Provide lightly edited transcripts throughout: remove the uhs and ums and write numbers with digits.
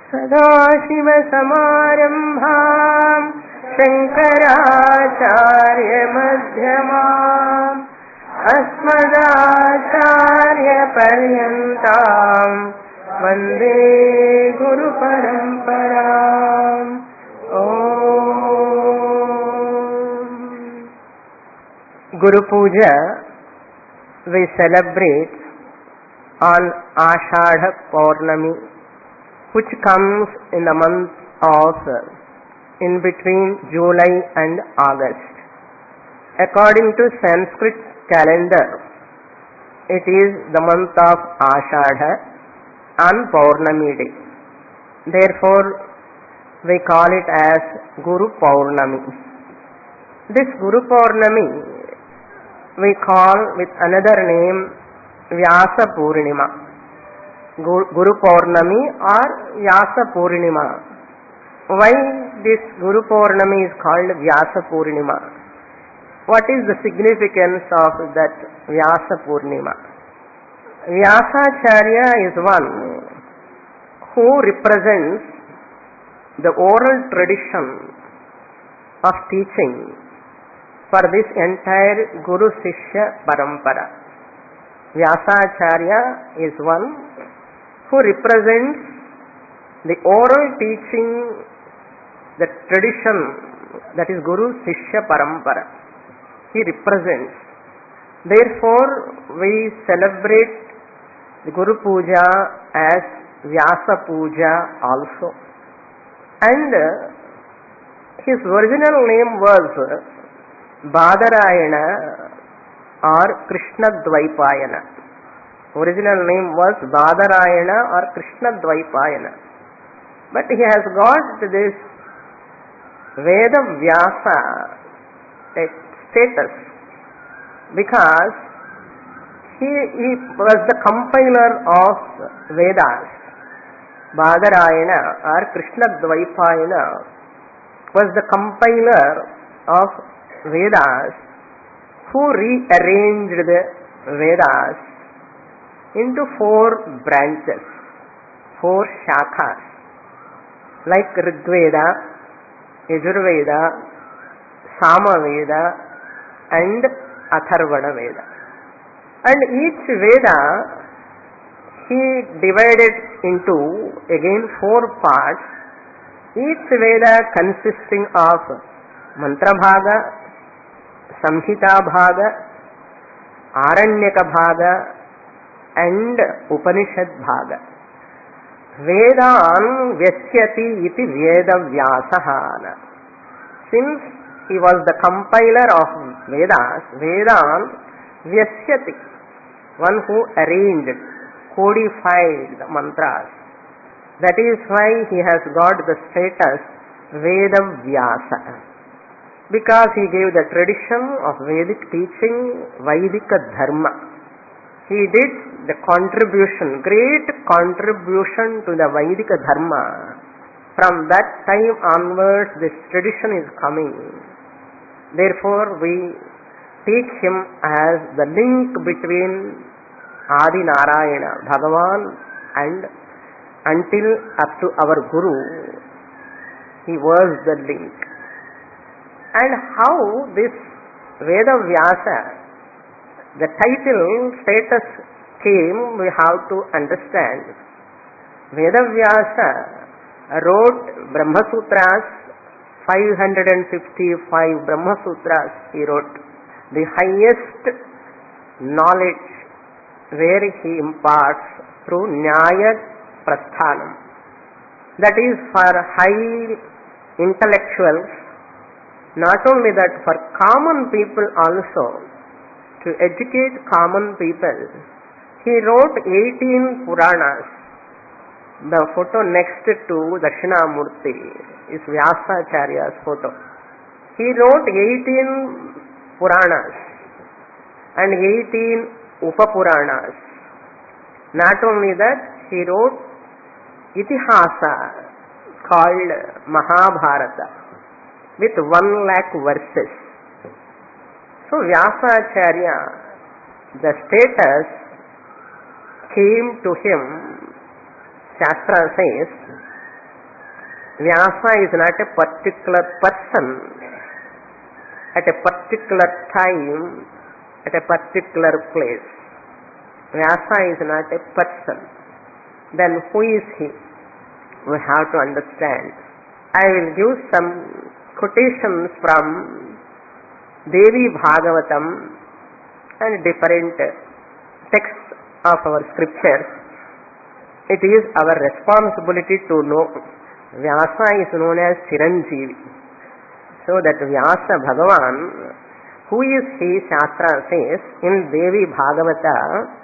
सदाशिवसमारम्भाम् शङ्कराचार्यमध्यमाम् अस्मदाचार्यपर्यन्ताम् वन्दे गुरुपरम्पराम्. Guru Puja we celebrate on Ashadha Paurnami, which comes in the month of in between July and August. According to Sanskrit calendar, it is the month of Ashadha on Paurnami day. Therefore, we call it as Guru Paurnami. This Guru Paurnami we call with another name Vyasa Purnima. Guru Paurnami or Vyasa Purnima. Why this Guru Paurnami is called Vyasa Purnima? What is the significance of that Vyasa Purnima? Vyasacharya is one who represents the oral tradition of teaching for this entire Guru Shishya Parampara. Vyasacharya is one who represents the oral teaching, the tradition, that is Guru Shishya Parampara. He represents. Therefore, we celebrate the Guru Puja as Vyasa Puja also. And his original name was Badarayana or Krishna Dvaipayana. Original name was Badarayana or Krishna Dvaipayana. But he has got this Veda Vyasa status because he was the compiler of Vedas. Badarayana or Krishna Dvaipayana was the compiler of Vedas, who rearranged the Vedas into 4 branches, 4 shakhas, like Rigveda, Yajurveda, Samaveda and Atharvana Veda. And each Veda he divided into again 4 parts, each Veda consisting of Mantra Bhaga, Samhita Bhaga, Aranyaka Bhaga and Upanishad Bhaga. Vedan Vyasyati iti Veda Vyasahana. Since he was the compiler of Vedas, Vedan Vyasyati, one who arranged, codified the mantras. That is why he has got the status Veda Vyasa. Because he gave the tradition of Vedic teaching, Vaidika Dharma. He did the contribution, great contribution to the Vaidika Dharma. From that time onwards, this tradition is coming. Therefore, we teach him as the link between Adi Narayana, Bhagavan, and until up to our Guru, he was the link. And how this Veda Vyasa, the title status came, we have to understand. Veda Vyasa wrote Brahma Sutras, 555 Brahma Sutras he wrote, the highest knowledge where he imparts through Nyaya Prasthanam. That is for high intellectuals. Not only that, for common people also, to educate common people, he wrote 18 Puranas. The photo next to Dakshinamurti is Vyasacharya's photo. He wrote 18 Puranas and 18 Upapuranas. Not only that, he wrote Itihasa called Mahabharata with 1,00,000 verses. So Vyasacharya, the status came to him, Shastra says, Vyasa is not a particular person at a particular time, at a particular place. Vyasa is not a person. Then who is he? We have to understand. I will give some quotations from Devi Bhagavatam and different texts of our scriptures. It is our responsibility to know. Vyasa is known as Chiranjeevi. So that Vyasa Bhagavan, who is he? Shastra says in Devi Bhagavata,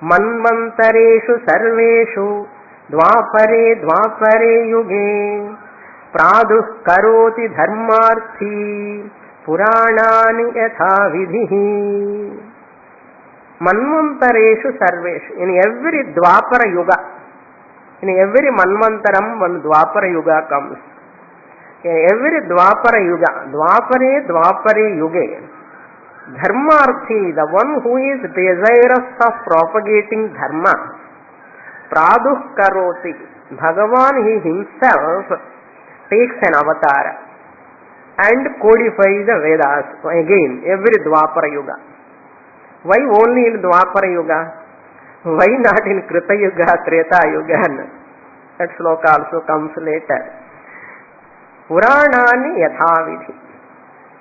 Manvantareshu sarveshu dvapare dvapare yuge praduh karoti dharmarthi puranani yatha vidhi. Manvantareshu sarveshu, in every dvapara yuga, in every manvantaram one dvapara yuga comes. Every dvapara yuga, dvapare yuge, dharmarthi, the one who is desirous of propagating dharma, praduh karoti, Bhagavan he himself takes an avatar and codifies the Vedas. Again, every dvapara yuga. Why only in dvapara yuga? Why not in krita yuga, treta yuga? That sloka also comes later. Puranani yathavidhi.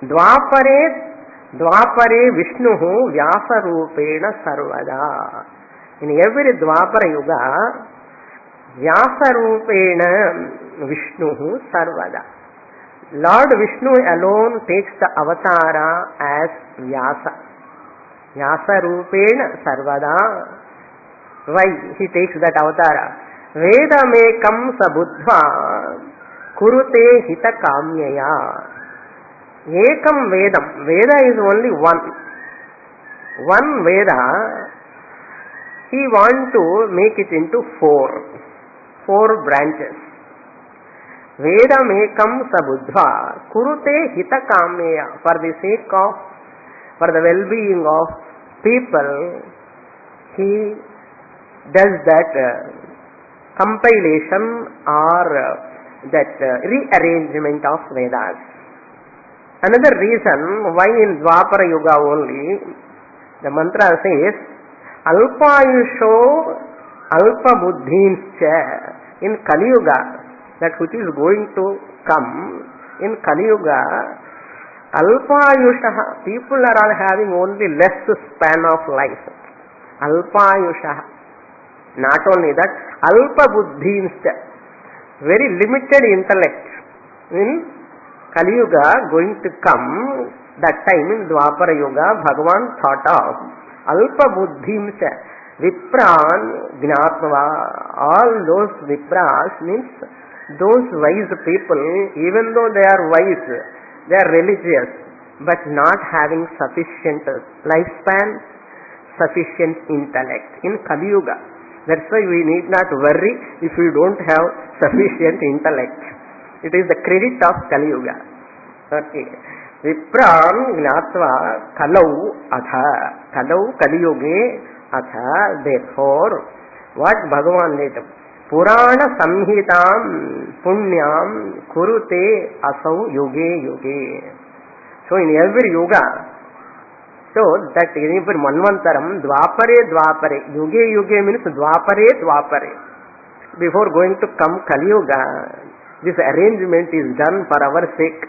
Dvapare Vishnuhu Vyasa Rupena Sarvada. In every Dvapara Yuga, Vyasa Rupena Vishnuhu Sarvada. Lord Vishnu alone takes the avatara as Vyasa. Vyasa Rupena Sarvada. Why he takes that avatara? Vedamekam Sabuddha Kurute hita kamyaya. Ekam Vedam. Veda is only one. One Veda, he wants to make it into four branches. Vedam ekam sabuddha kurute hita kamyaya. For the sake of, for the well-being of people, he does that compilation or that rearrangement of Vedas. Another reason why in Dvapara Yuga only, the mantra says, Alpayusho Alpa Buddhinscha. In Kali Yuga, that which is going to come, in Kali Yuga, Alpayusha, people are all having only less span of life. Alpayusha. Not only that, Alpa Buddhinscha. Very limited intellect. In Kali Yuga going to come, that time in Dvapara Yuga, Bhagavan thought of Alpa Buddhimcha, Vipran Gnatva. All those Vipras means those wise people, even though they are wise, they are religious, but not having sufficient lifespan, sufficient intellect in Kali Yuga. That's why we need not worry if we don't have sufficient intellect. It is the credit of Kali Yuga. Okay. Vipram gnatva kalau atha. Kalau Kali Yuge atha. Therefore, what Bhagavan did? Purana samhitam punyam kurute asau yuge yuge. So in every yuga, so that in every manvantaram, dvapare, yuge yuge means dvapare. Before going to come Kali Yuga, this arrangement is done for our sake.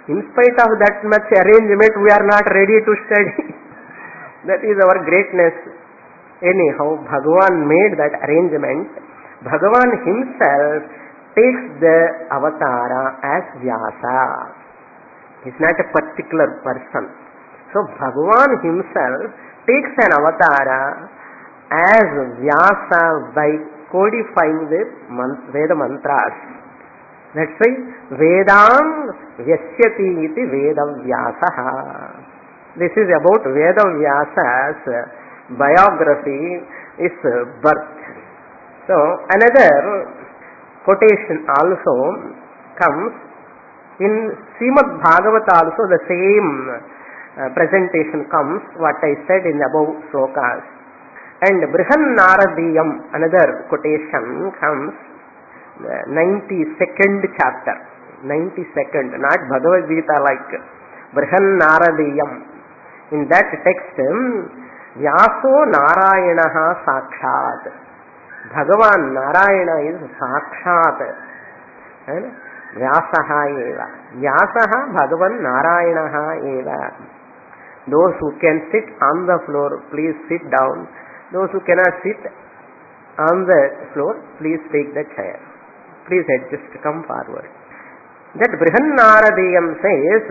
In spite of that much arrangement, we are not ready to study. That is our greatness. Anyhow, Bhagavan made that arrangement. Bhagavan himself takes the avatara as Vyasa. He is not a particular person. So Bhagavan himself takes an avatara as Vyasa by codifying the Veda mantras. That's why Vedam Vyasyati iti Veda Vyasaha. This is about Veda Vyasa's biography, his birth. So another quotation also comes in Srimad Bhagavata also. The same presentation comes, what I said in the above slokas. And Brihan Naradiyam, another quotation comes, 92nd chapter, 92nd, not Bhagavad Gita like Brihannaradiyam. In that text, Vyaso Narayanaha Sakshat. Bhagavan Narayana is Sakshat. Vyasaha eva. Vyasaha Bhagavan Narayanaha eva. Those who can sit on the floor, please sit down. Those who cannot sit on the floor, please take the chair. Please adjust, come forward. That Brihannaradiyam says,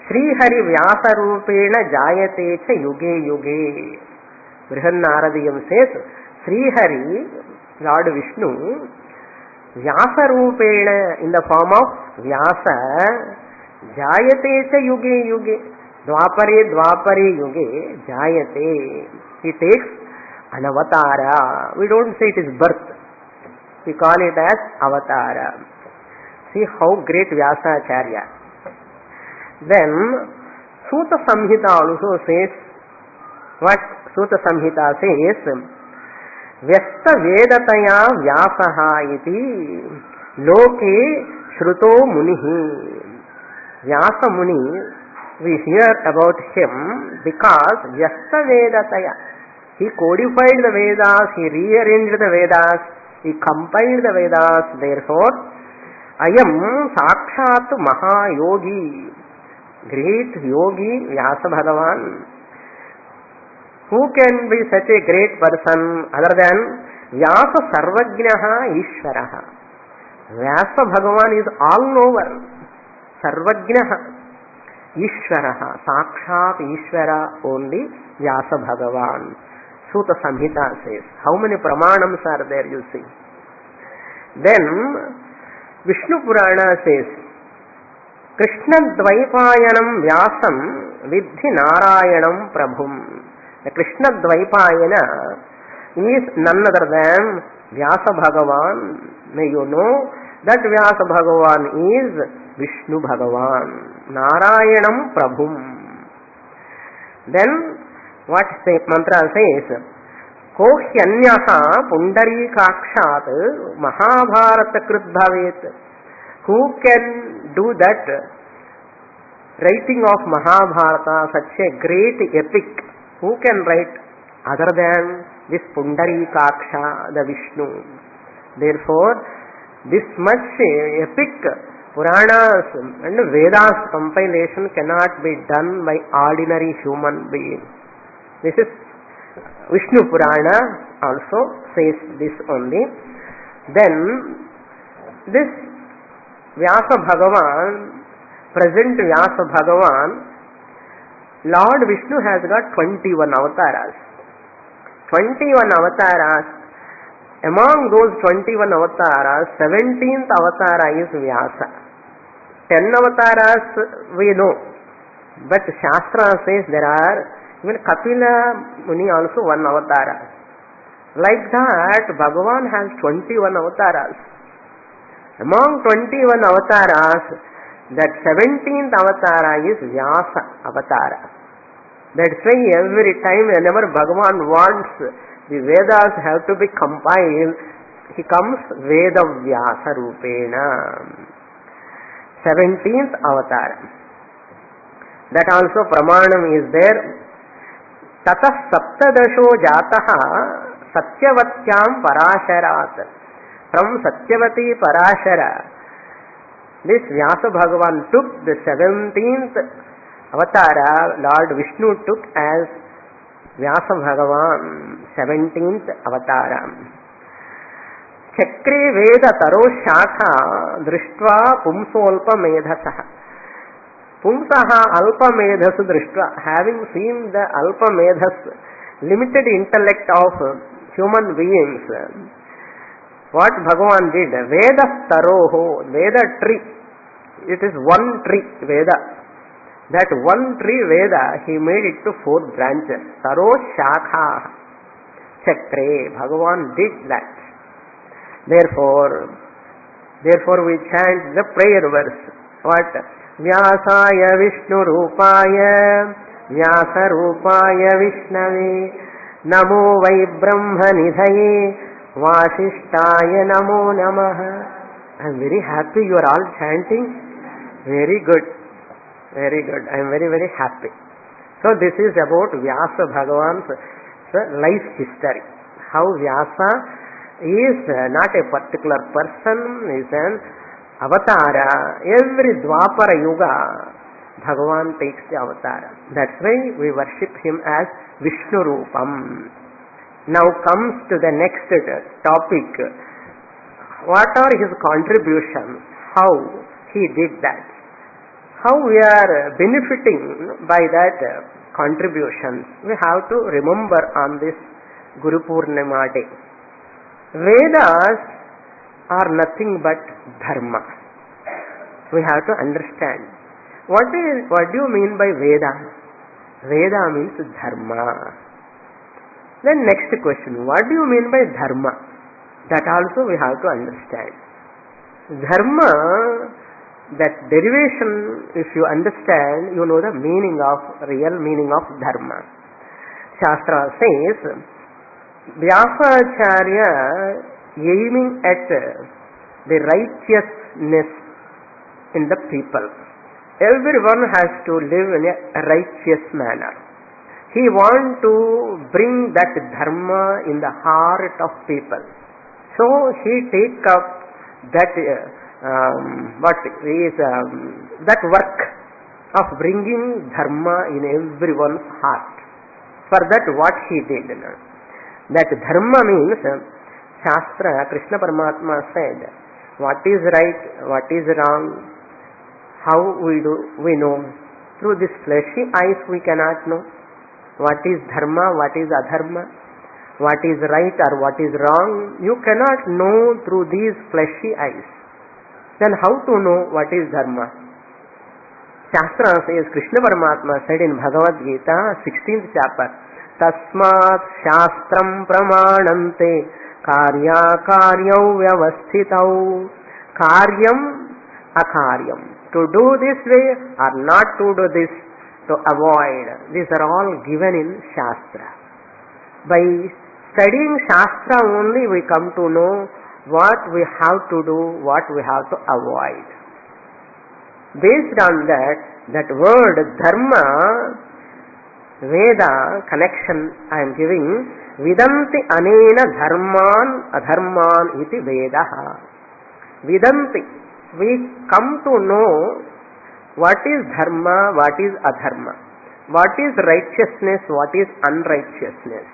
Sri Hari Vyasa Rupena Jayate Cha Yuge Yuge. Brihannaradiyam says, Sri Hari, Lord Vishnu, Vyasa Rupena, in the form of Vyasa, Jayate Cha Yuge Yuge. Dvapare Yuge Jayate. He takes an avatara. We don't say it is birth. We call it as avatara. See how great Vyasacharya. Then Suta Samhita also says, what Suta Samhita says, Vyasta Vedataya Vyasaha iti Loke Shruto Munihi. Vyasa Muni, we hear about him because Vyasta Vedataya. He codified the Vedas, he rearranged the Vedas, he compiled the Vedas. Therefore, Ayam Sakshat Mahayogi, great yogi Vyasa Bhagavan. Who can be such a great person other than Vyasa Sarvajnaha Ishvaraha? Vyasa Bhagavan is all over. Sarvajnaha Ishvaraha, Sakshat Ishvara, only Vyasa Bhagavan. Suta Samhita says. How many pramanams are there, you see? Then Vishnu Purana says, Krishna Dvaipayanam Vyasam Vidhi Narayanam Prabhum. The Krishna Dvaipayana is none other than Vyasa Bhagavan. May you know that Vyasa Bhagavan is Vishnu Bhagavan, Narayanam Prabhum. Then what the mantra says, Kohyanyaha Pundarikakshat Mahabharata Krit Bhavet. Who can do that? Writing of Mahabharata, such a great epic. Who can write other than this Pundarikaksha, the Vishnu? Therefore, this much epic Puranas and Vedas compilation cannot be done by ordinary human being. This is Vishnu Purana also says this only. Then this Vyasa Bhagavan, present Vyasa Bhagavan, Lord Vishnu has got 21 avataras. 21 avataras. Among those 21 avataras, 17th avatara is Vyasa. 10 avataras we know, but Shastra says there are, even Kapila Muni also one avatara. Like that, Bhagavan has 21 avataras. Among 21 avataras, that 17th avatara is Vyasa avatara. That's why every time whenever Bhagavan wants the Vedas have to be compiled, he comes Veda Vyasa Rupena. 17th avatar. That also Pramanam is there. Tatah Saptadasho Jataha Satyavatyam Parasharat. From Satyavati Parashara, this Vyasa Bhagavan took the 17th avatara, Lord Vishnu took as Vyasa Bhagavan, 17th avatara. Chakre Veda Taro Shakha Drishtva Pumsolpa Medhasaha. Pumsaha Alpa Medhasu Drishtva, having seen the Alpa Medhas, limited intellect of human beings, what Bhagavan did? Veda Taroho, Veda tree. It is one tree, Veda. That one tree Veda, he made it to 4 branches. Taro Shakha Chakre. Bhagavan did that. Therefore we chant the prayer verse. What? Vyasaya Vishnu Rupaya Vyasa Rupaya Vishnave Namo Vai Brahma Nidhaye Vasishtaya Namo Namaha. I am very happy you are all chanting. Very good. Very good. I am very, very happy. So this is about Vyasa Bhagavan's life history. How Vyasa is not a particular person, is an avatara. Every Dwapara Yuga, Bhagavan takes the avatara. That's why we worship him as Vishnu Rupam. Now comes to the next topic. What are his contributions? How he did that? How we are benefiting by that contributions? We have to remember on this Guru Purnima day. Vedas are nothing but dharma. We have to understand. What do you mean by Veda? Veda means dharma. Then next question, what do you mean by dharma? That also we have to understand. Dharma, that derivation, if you understand, you know the meaning of, real meaning of dharma. Shastra says, Vyasacharya aiming at the righteousness in the people. Everyone has to live in a righteous manner. He wants to bring that dharma in the heart of people. So he take up that that work of bringing dharma in everyone's heart. For that, what he did? That dharma means, Shastra, Krishna Paramatma said, what is right, what is wrong, how we know. Through this fleshy eyes we cannot know. What is dharma, what is adharma, what is right or what is wrong, you cannot know through these fleshy eyes. Then how to know what is dharma? Shastra says, Krishna Paramatma said in Bhagavad Gita, 16th chapter, Tasmat Shastram Pramanante Karya Karyau Vyavasthitau. Karyam Akaryam. To do this way or not to do this, to avoid. These are all given in Shastra. By studying Shastra only we come to know what we have to do, what we have to avoid. Based on that word dharma, Veda connection I am giving, Vidanti anena dharman adharman iti Vedaha. Vidanti, we come to know what is dharma, what is adharma, what is righteousness, what is unrighteousness.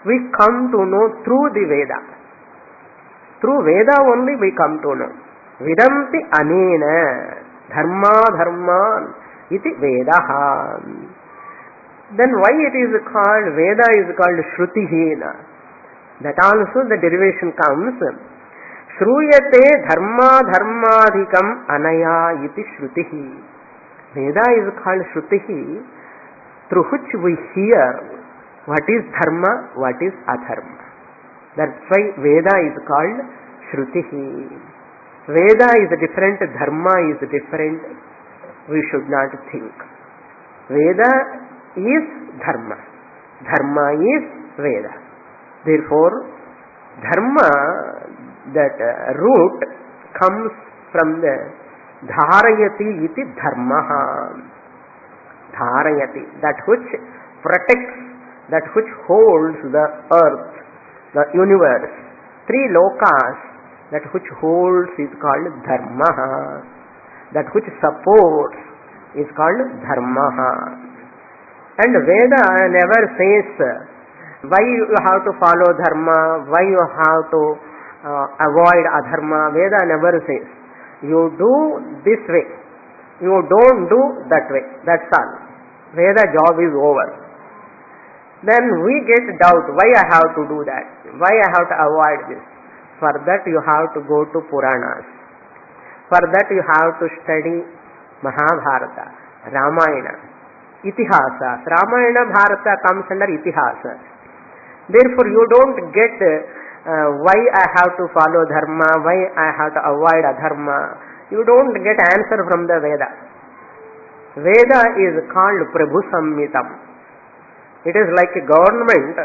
We come to know through the Veda. Through Veda only we come to know. Vidanti anena dharma dharman iti Vedaha. Then why it is called, Veda is called Shrutihena? That also the derivation comes. Shruyate dharma dharmadhikam anaya iti Shrutihi. Veda is called Shrutihi, through which we hear what is dharma, what is adharma. That's why Veda is called Shrutihi. Veda is different, dharma is different. We should not think. Veda is dharma. Dharma is Veda. Therefore, dharma, that root comes from the dharayati iti dharmaha. Dharayati, that which protects, that which holds the earth, the universe. Three lokas, that which holds is called dharmaha. That which supports is called dharmaha. And Veda never says why you have to follow dharma, why you have to avoid adharma. Veda never says. You do this way, you don't do that way. That's all. Veda job is over. Then we get doubt, why I have to do that? Why I have to avoid this? For that you have to go to Puranas. For that you have to study Mahabharata, Ramayana, Itihasa. Ramayana, Bharata comes under Itihasa. Therefore you don't get why I have to follow dharma, why I have to avoid adharma. You don't get answer from the Veda. Veda is called Prabhu Samhitam. It is like a government.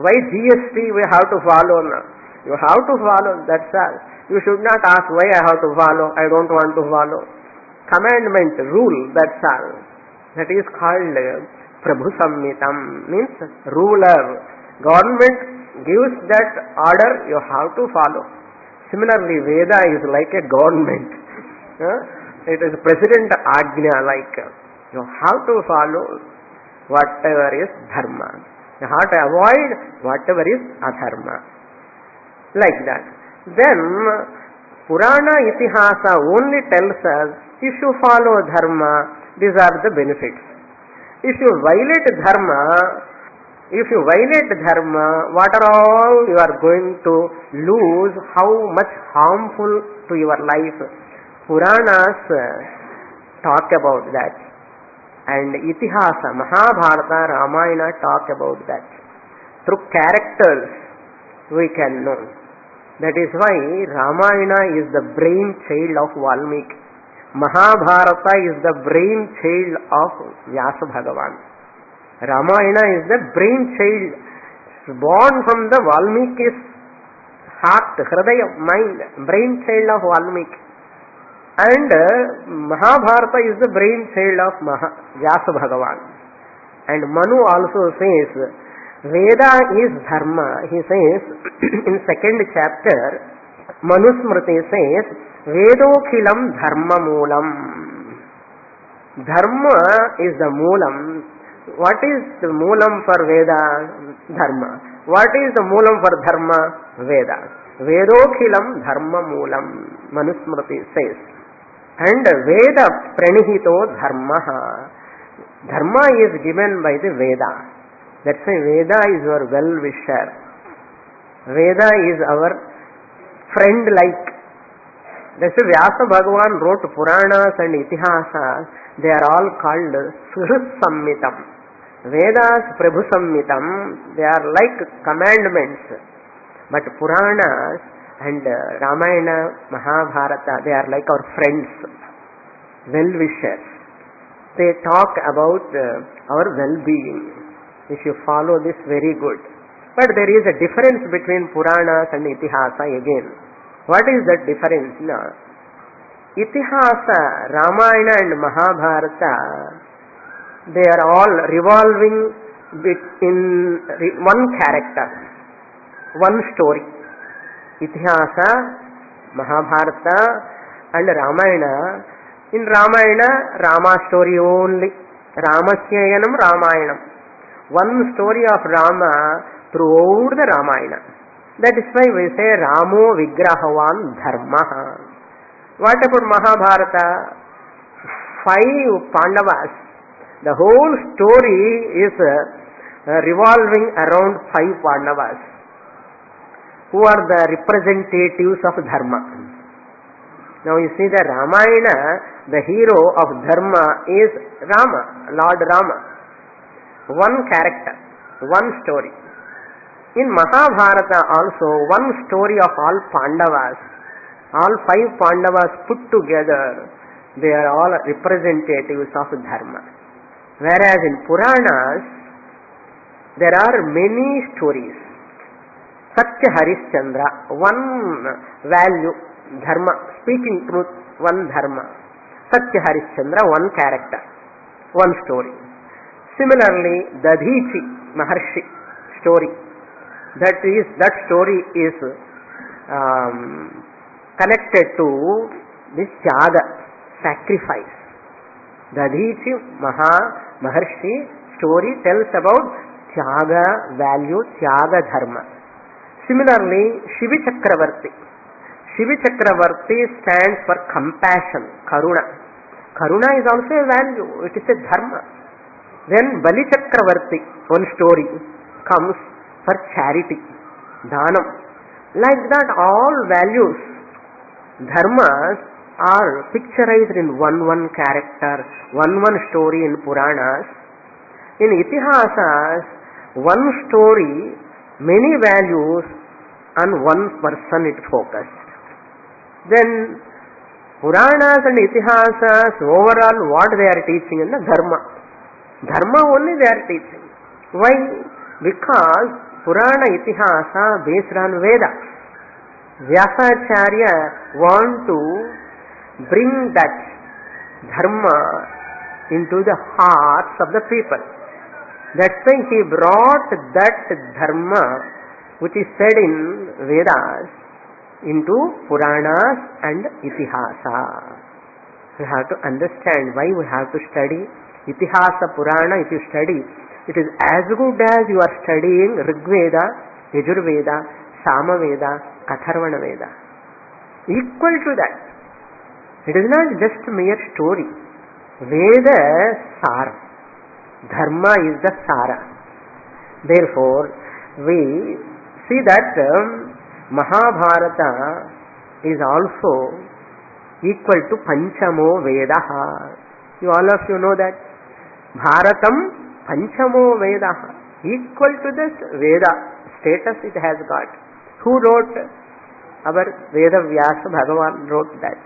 Why GST we have to follow now? You have to follow, that's all. You should not ask why I have to follow, I don't want to follow. Commandment, rule, that's all. That is called Prabhu Samhitam, means ruler. Government gives that order, you have to follow. Similarly, Veda is like a government. It is President Ajna, like you have to follow whatever is dharma. You have to avoid whatever is adharma. Like that. Then, Purana Itihasa only tells us, if you follow dharma, these are the benefits. If you violate dharma, what are all you are going to lose, how much harmful to your life. Puranas talk about that. And Itihasa, Mahabharata, Ramayana talk about that. Through characters we can know. That is why Ramayana is the brainchild of Valmiki. Mahabharata is the brainchild of Vyasa Bhagavan. Ramayana is the brainchild, born from the Valmiki's heart, hridaya, mind, brainchild of Valmiki. And Mahabharata is the brainchild of Vyasa Bhagavan. And Manu also says, Veda is dharma. He says, in second chapter, Manusmriti says, Vedokhilam dharma moolam. Dharma is the moolam. What is the moolam for Veda? Dharma. What is the moolam for dharma? Veda. Vedokhilam dharma moolam, Manusmriti says. And Veda pranihito dharma. Dharma is given by the Veda. That's why Veda is our well-wisher. Veda is our friend like. That's why Vyasa Bhagavan wrote Puranas and Itihasas. They are all called Suhrit Samhitam. Vedas Prabhu Samhitam. They are like commandments. But Puranas and Ramayana, Mahabharata, they are like our friends, well-wishers. They talk about our well-being. If you follow this, very good. But there is a difference between Puranas and Itihasa again. What is that difference? No. Itihasa, Ramayana and Mahabharata, they are all revolving in one character, one story. Itihasa, Mahabharata and Ramayana. In Ramayana, Rama story only. Ramasyayanam Ramayanam. One story of Rama throughout the Ramayana. That is why we say Ramo Vigrahavan Dharma. What about Mahabharata? 5 Pandavas. The whole story is revolving around 5 Pandavas, who are the representatives of Dharma. Now you see the Ramayana, the hero of Dharma is Rama, Lord Rama. One character, one story. In Mahabharata also, one story of all Pandavas, all 5 Pandavas put together, they are all representatives of Dharma. Whereas in Puranas, there are many stories. Satya Harishchandra, one value, Dharma, speaking truth, one Dharma. Satya Harishchandra, one character, one story. Similarly, Dadhichi Maharshi story. That story is connected to this Tyaga, sacrifice. Dadhichi Maharshi story tells about Tyaga value, Tyaga dharma. Similarly, Shivi Chakravarti. Shivi Chakravarti stands for compassion, Karuna. Karuna is also a value, it is a dharma. Then Bali Chakravarti, one story, comes for charity, Dhanam. Like that, all values, dharmas, are picturized in one character, one story in Puranas. In Itihasas, one story, many values, and one person it focused. Then Puranas and Itihasas, overall what they are teaching is the Dharma. Dharma only they are teaching. Why? Because Purana Itihasa based on Veda. Vyasacharya want to bring that dharma into the hearts of the people. That's why he brought that dharma which is said in Vedas into Puranas and Itihasa. We have to understand why we have to study Itihasa Purana. If you study, it is as good as you are studying Rigveda, Yajurveda, Samaveda, Atharvana Veda. Equal to that. It is not just mere story. Veda Sara. Dharma is the Sara. Therefore, we see that Mahabharata is also equal to Panchamo Vedaha. All of you know that. Bharatam Panchamo Vedaha. Equal to this Veda status it has got. Who wrote? Our Veda Vyasa Bhagavan wrote that.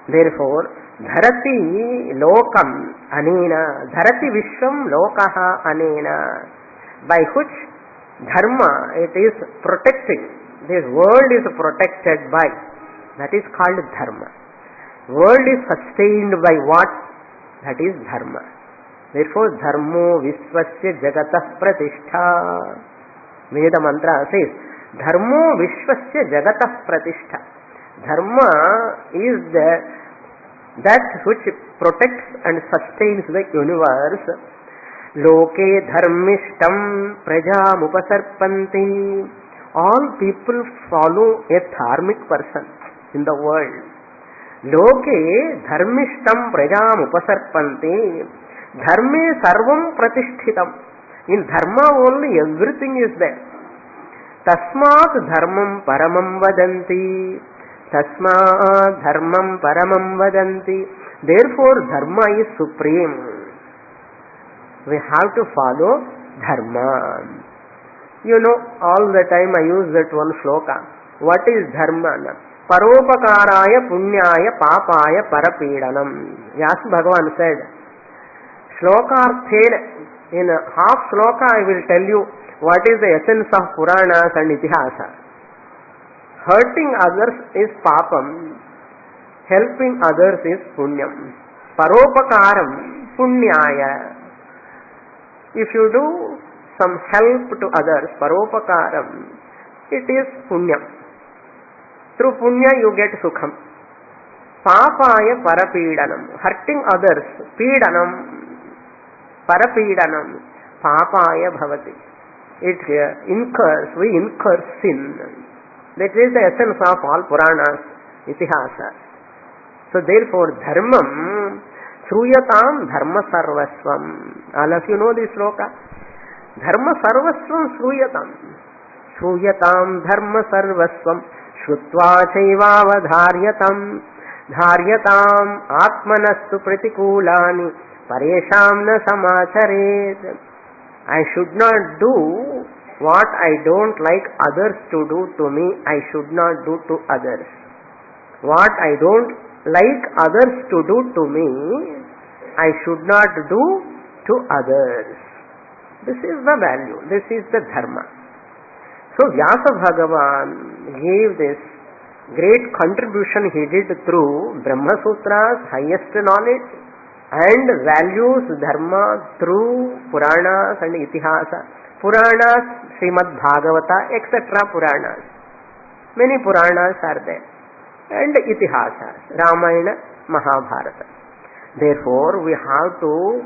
Therefore, Dharati Lokam Anena, Dharati Vishwam Lokaha Anena, by which Dharma it is protected. This world is protected by. That is called Dharma. World is sustained by what? That is Dharma. Therefore, Dharmo Vishwasya Jagatah Pratishtha. Veda mantra says, Dharmo Vishwasya Jagatah Pratishtha. Dharma is that which protects and sustains the universe. Loke dharmishtam prajam upasarpanti. All people follow a dharmic person in the world. Loke dharmishtam prajam upasarpanti. Dharme sarvam pratishthitam. In dharma only everything is there. Tasmat dharmam paramam vadanti. Tasmat dharmam paramam vadanti. Therefore dharma is supreme. We have to follow dharma. You know, all the time I use that one shloka. What is dharma? Paropakaraya punyaya papaya parapedanam. Vyasa Bhagavan said, shlokarthena, in a half shloka I will tell you what is the essence of Puranas and Itihasa. Hurting others is papam, helping others is punyam. Paropakaram punyaya. If you do some help to others, paropakaram, it is punyam. Through punya you get sukham. Papaya parapedanam, hurting others, pedanam, parapedanam, papaya bhavati. It incurs, we incur sin. That is the essence of all Puranas, Itihasa. So therefore, dharmam, Sruyatam dharma sarvasvam. All of you know this sloka. Dharma sarvasvam sruyatam. Sruyatam dharma sarvasvam. Shrutva chaivavadharyatam. Dharyatam atmanastu pratikulani. Paresham na samacharet. I should not do what I don't like others to do to me. I should not do to others. What I don't like others to do to me, I should not do to others. This is the value. This is the dharma. So Vyasa Bhagavan gave this great contribution he did through Brahma Sutras, highest knowledge, and values dharma through Puranas and Itihasa. Puranas, Srimad Bhagavata, etc. Puranas. Many Puranas are there. And Itihasas, Ramayana, Mahabharata. Therefore, we have to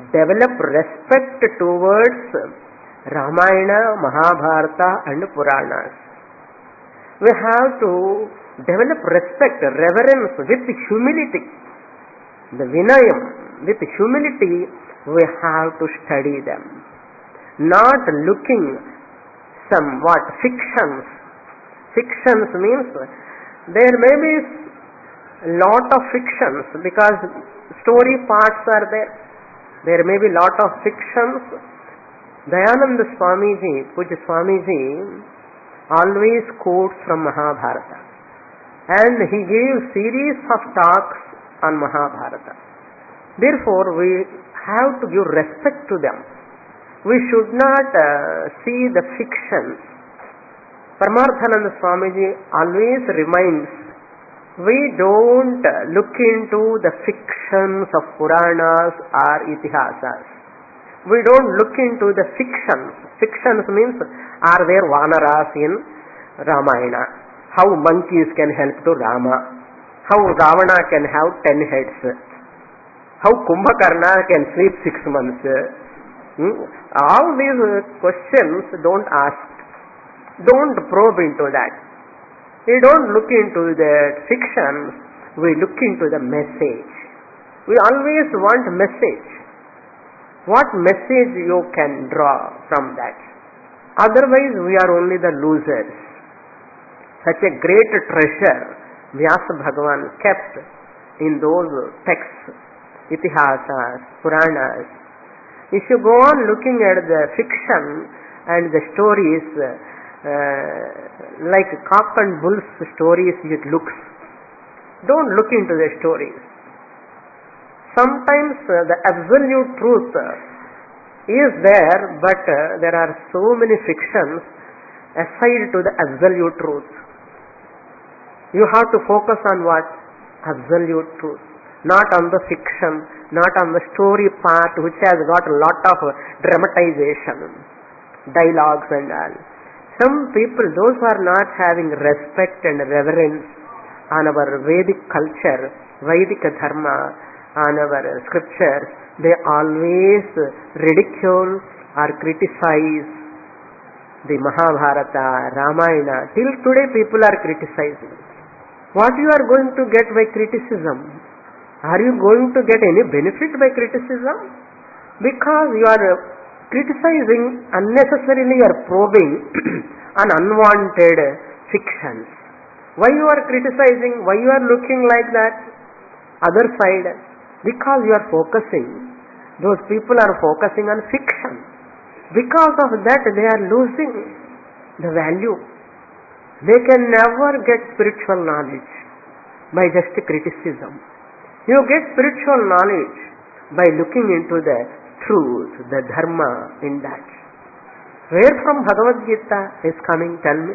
develop respect towards Ramayana, Mahabharata and Puranas. We have to develop respect, reverence with humility. The Vinayam, with humility, we have to study them. Not looking somewhat fictions. Fictions means there may be lot of fictions because story parts are there. There may be lot of fictions. Dayananda Swamiji, Puja Swamiji, always quotes from Mahabharata. And he gave series of talks on Mahabharata. Therefore, we have to give respect to them. We should not see the fictions. Paramarthananda Swamiji always reminds, we don't look into the fictions of Puranas or Itihasas. We don't look into the fictions. Fictions means, are there Vanaras in Ramayana? How monkeys can help to Rama? How Ravana can have 10 heads? How Kumbhakarna can sleep 6 months? All these questions don't ask. Don't probe into that. We don't look into the fictions, we look into the message. We always want message. What message you can draw from that? Otherwise we are only the losers. Such a great treasure Vyasa Bhagavan kept in those texts, Itihasas, Puranas. If you go on looking at the fiction and the stories, like cock and bull stories it looks. Don't look into the stories. Sometimes the absolute truth is there, but there are so many fictions aside to the absolute truth. You have to focus on what? Absolute truth. Not on the fiction, not on the story part which has got a lot of dramatization, dialogues and all. Some people, those who are not having respect and reverence on our Vedic culture, Vedic dharma, on our scriptures, they always ridicule or criticize the Mahabharata, Ramayana. Till today people are criticizing. What you are going to get by criticism? Are you going to get any benefit by criticism? Because you are criticizing unnecessarily or probing an unwanted fictions. Why you are criticizing? Why you are looking like that? Other side, because you are focusing. Those people are focusing on fiction. Because of that they are losing the value. They can never get spiritual knowledge by just criticism. You get spiritual knowledge by looking into the truth, the dharma in that. Where from Bhagavad Gita is coming, tell me?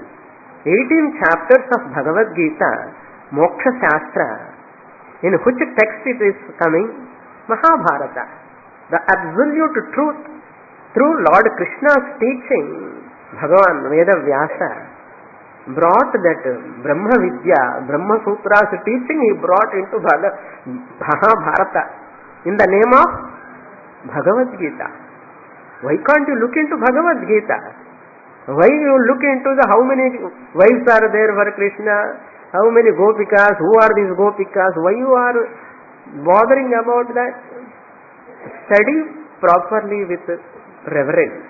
18 chapters of Bhagavad Gita, Moksha Shastra. In which text it is coming? Mahabharata. The absolute truth through Lord Krishna's teaching, Bhagavan Veda Vyasa brought that Brahma Vidya, Brahma Sutras teaching he brought into Mahabharata in the name of Bhagavad Gita. Why can't you look into Bhagavad Gita? Why you look into the how many wives are there for Krishna, how many gopikas, who are these gopikas, why you are bothering about that? Study properly with reverence.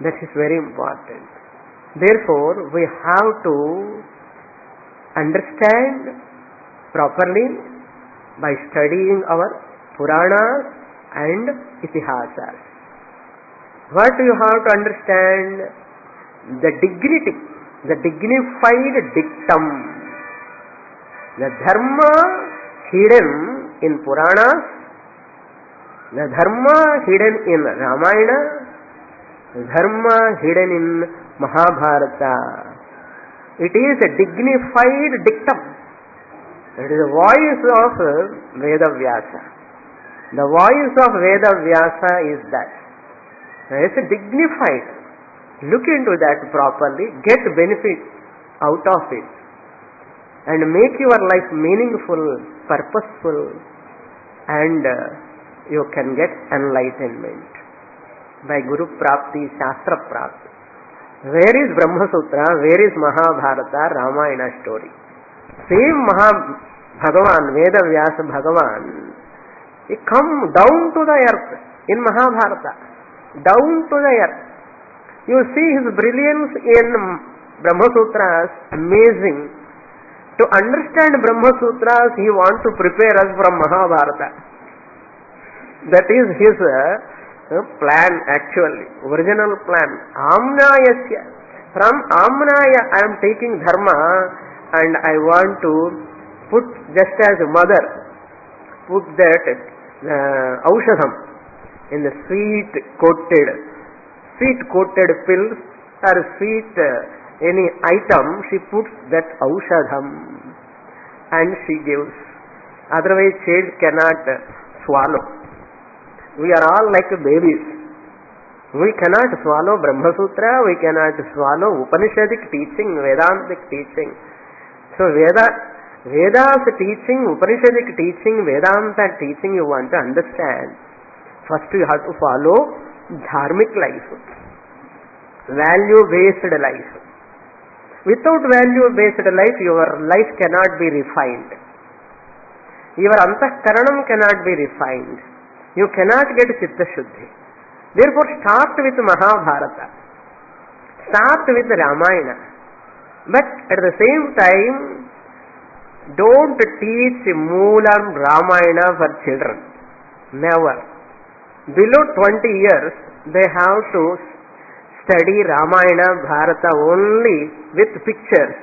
That is very important. Therefore, we have to understand properly by studying our Puranas and Itihasas. What you have to understand? The dignity, the dignified dictum, the dharma hidden in Puranas, the dharma hidden in Ramayana, the dharma hidden in Mahabharata. It is a dignified dictum. It is the voice of Veda Vyasa. The voice of Veda Vyasa is that. It's dignified. Look into that properly, get benefit out of it, and make your life meaningful, purposeful, and you can get enlightenment by Guru Prapti, Shastra Prapti. Where is Brahma Sutra? Where is Mahabharata, Ramayana story? Same Bhagavan, Veda Vyasa Bhagavan, he come down to the earth in Mahabharata. Down to the earth. You see his brilliance in Brahma Sutras, amazing. To understand Brahma Sutras, he wants to prepare us from Mahabharata. That is his plan actually, original plan. Amnayasya. From Amnaya I am taking dharma and I want to put, just as a mother put that aushadham in the sweet coated pills or sweet any item, she puts that aushadham and she gives. Otherwise, child cannot swallow. We are all like babies. We cannot swallow Brahma Sutra, we cannot swallow Upanishadic teaching, Vedantic teaching. So Veda's teaching, Upanishadic teaching, Vedanta teaching you want to understand. First you have to follow dharmic life, value-based life. Without value-based life, your life cannot be refined. Your antahkaranam cannot be refined. You cannot get Chitta Shuddhi. Therefore, start with Mahabharata. Start with Ramayana. But at the same time, don't teach Moolam Ramayana for children. Never. Below 20 years, they have to study Ramayana, Bharata only with pictures.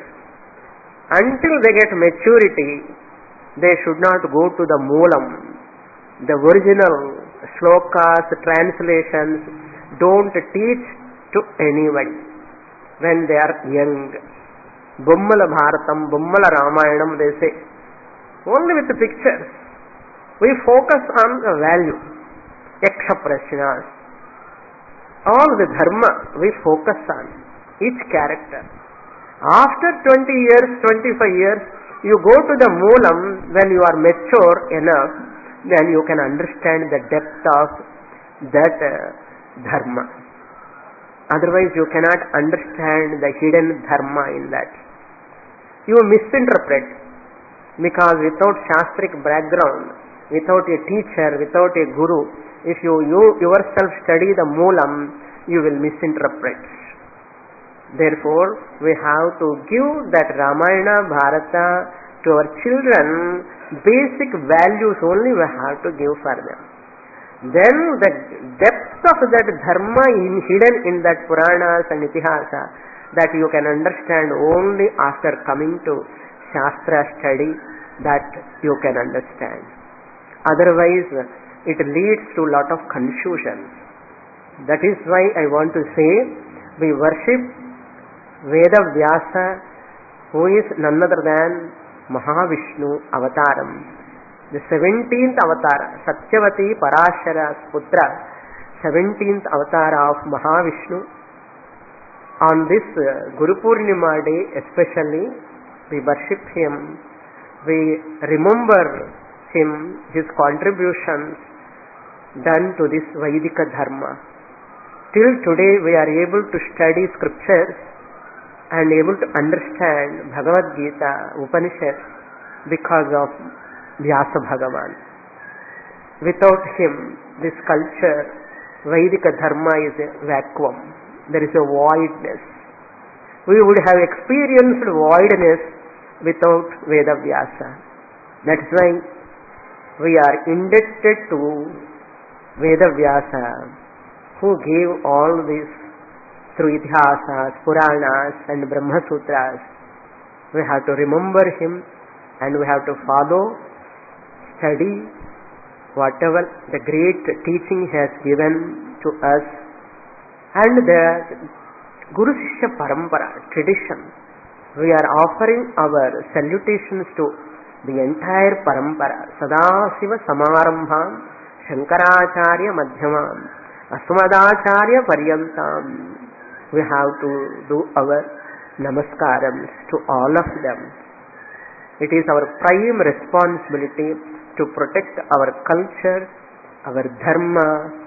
Until they get maturity, they should not go to the Moolam, the original shlokas, translations. Don't teach to anybody when they are young. Bummala Bharatam, Bummala Ramayanam, they say. Only with the pictures. We focus on the value. Yaksha Prashnas. All the dharma we focus on. Each character. After 20 years, 25 years, you go to the Moolam when you are mature enough, then you can understand the depth of that dharma. Otherwise you cannot understand the hidden dharma in that. You misinterpret, because without shastric background, without a teacher, without a guru, if you yourself study the Moolam, you will misinterpret. Therefore, we have to give that Ramayana, Bharata to our children. Basic values only we have to give for them. Then the depth of that dharma hidden in that Puranas and Itihasa, that you can understand only after coming to Shastra study, that you can understand. Otherwise, it leads to lot of confusion. That is why I want to say, we worship Veda Vyasa, who is none other than Mahavishnu Avataram. The 17th Avatar, Satyavati Parashara's Putra, 17th Avatar of Mahavishnu. On this Guru Purnima day especially, we worship him, we remember him, his contributions done to this Vaidika Dharma. Till today we are able to study scriptures and able to understand Bhagavad Gita, Upanishads, because of Vyasa Bhagavan. Without him, this culture, Vaidika Dharma, is a vacuum. There is a voidness. We would have experienced voidness without Veda Vyasa. That's why we are indebted to Veda Vyasa, who gave all this through Itihasas, Puranas and Brahma Sutras. We have to remember him and we have to follow, study whatever the great teaching he has given to us, and the Guru Shishya Parampara tradition. We are offering our salutations to the entire Parampara. Sadasiva Samarambham Shankaracharya Madhyamam Asmadacharya Paryantam. We have to do our namaskarams to all of them. It is our prime responsibility to protect our culture, our dharma,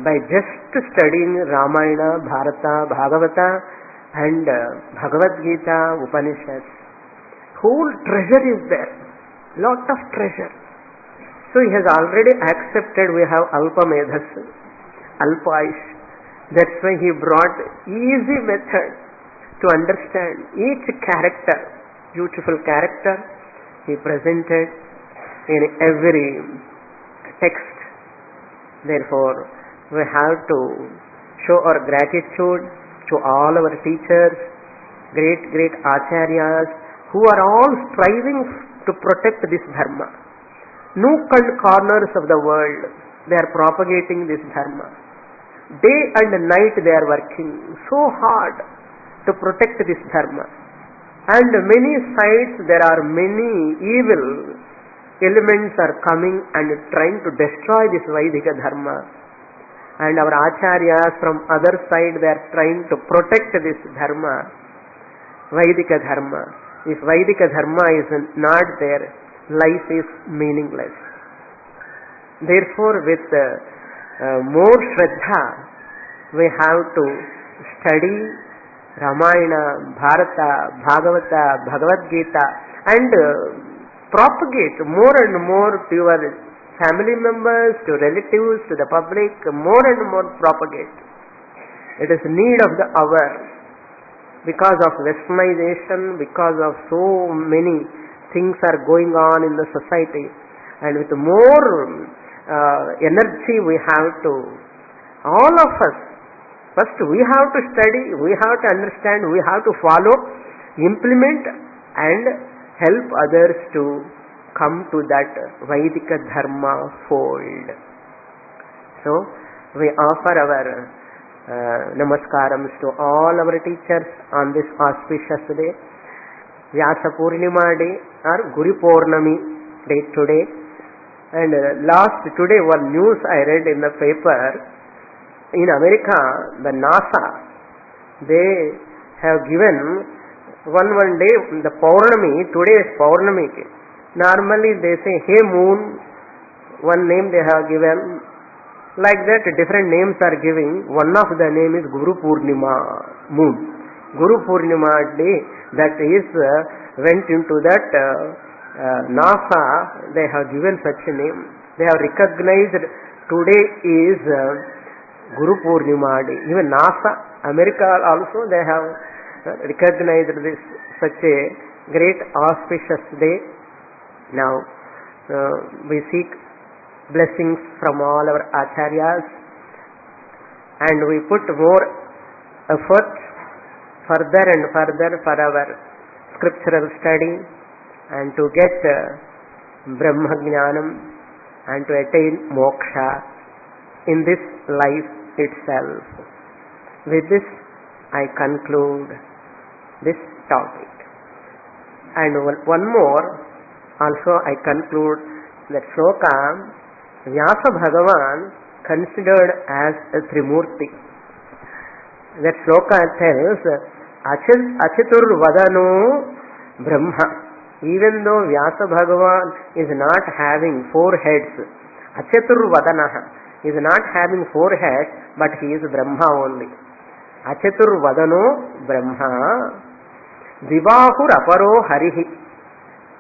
by just studying Ramayana, Bharata, Bhagavata and Bhagavad Gita, Upanishads. Whole treasure is there, lot of treasure. So he has already accepted we have Alpa Medhas, Alpa Aish. That's why he brought easy method to understand each character, beautiful character he presented in every text. Therefore, we have to show our gratitude to all our teachers, great acharyas, who are all striving to protect this dharma. Nook and corners of the world, they are propagating this dharma. Day and night they are working so hard to protect this dharma. And many sides, there are many evil elements are coming and trying to destroy this Vaidika dharma. And our acharyas from other side, they are trying to protect this dharma, Vaidika dharma. If Vaidika dharma is not there, life is meaningless. Therefore, with more Shraddha, we have to study Ramayana, Bharata, Bhagavata, Bhagavad Gita, and propagate more and more to your family members, to relatives, to the public, more and more propagate. It is need of the hour. Because of westernization, because of so many things are going on in the society, and with more energy we have to, all of us, first we have to study, we have to understand, we have to follow, implement and help others to come to that Vaidika dharma fold. So we offer our namaskarams to all our teachers on this auspicious day, Vyasa Purnima day or Guru Purnami day today. And today one news I read in the paper, in America, the NASA, they have given one day, the Paurnami, today is Paurnami. Normally they say, hey moon, one name they have given. Like that, different names are giving. One of the name is Guru Purnima, moon. Guru Purnima day, that is, went into that NASA, they have given such a name. They have recognized today is Guru Purnima day. Even NASA, America also, they have recognized this such a great auspicious day. Now, we seek blessings from all our acharyas, and we put more effort further and further for our scriptural study and to get Brahma Jnanam and to attain moksha in this life itself. With this, I conclude this topic. And one more, also I conclude that shloka, Vyasa Bhagavan considered as a Trimurti. That shloka tells, Achatur Vadano Brahma. Even though Vyasa Bhagavan is not having four heads, Achatur Vadanaha is not having four heads, but he is Brahma only. Achatur Vadano Brahma. Vivahur Aparo Harihi.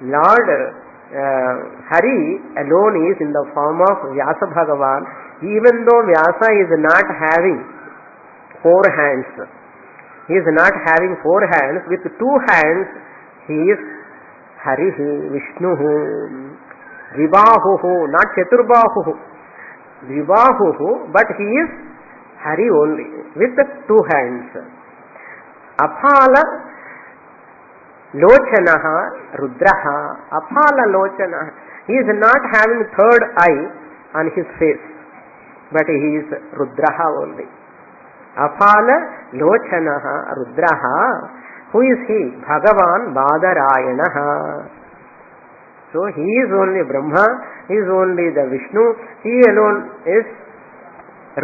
Lord Hari alone is in the form of Vyasa Bhagavan. Even though Vyasa is not having four hands, he is not having four hands, with two hands he is Harihi, Vishnuhu, Vibahuhu, not Chaturbahuhu, Vibahuhu, but he is Hari only, with the two hands. Aphala Lochanaha, Rudraha, Aphala Lochanaha. He is not having third eye on his face, but he is Rudraha only. Aphala Lochanaha, Rudraha. Who is he? Bhagavan Badarayanaha. So he is only Brahma, he is only the Vishnu, he alone is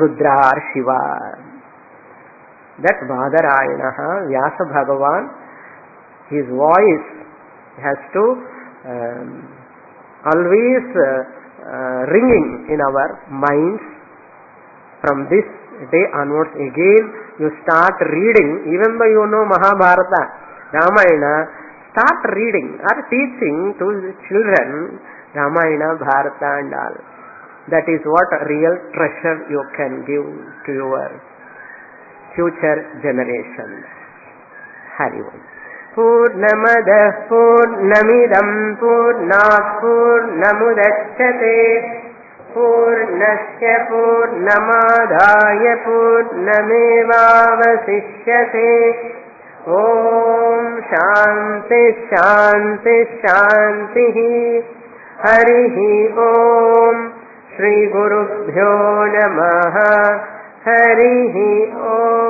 Rudra or Shiva. That Badarayanaha, Vyasa Bhagavan, his voice has to always ringing in our minds. From this day onwards, again you start reading, even though you know Mahabharata, Ramayana, start reading or teaching to the children Ramayana, Bharata and all. That is what a real treasure you can give to your future generations. Hari Om. Purnamadah Purnamidam Purnat Purnamudachyate Purnasya Purnamadaya Purnamevavasishyate. Om Shanti Shanti Shanti. Harihi Om. Shri Gurubhyo Namaha. Harihi Om.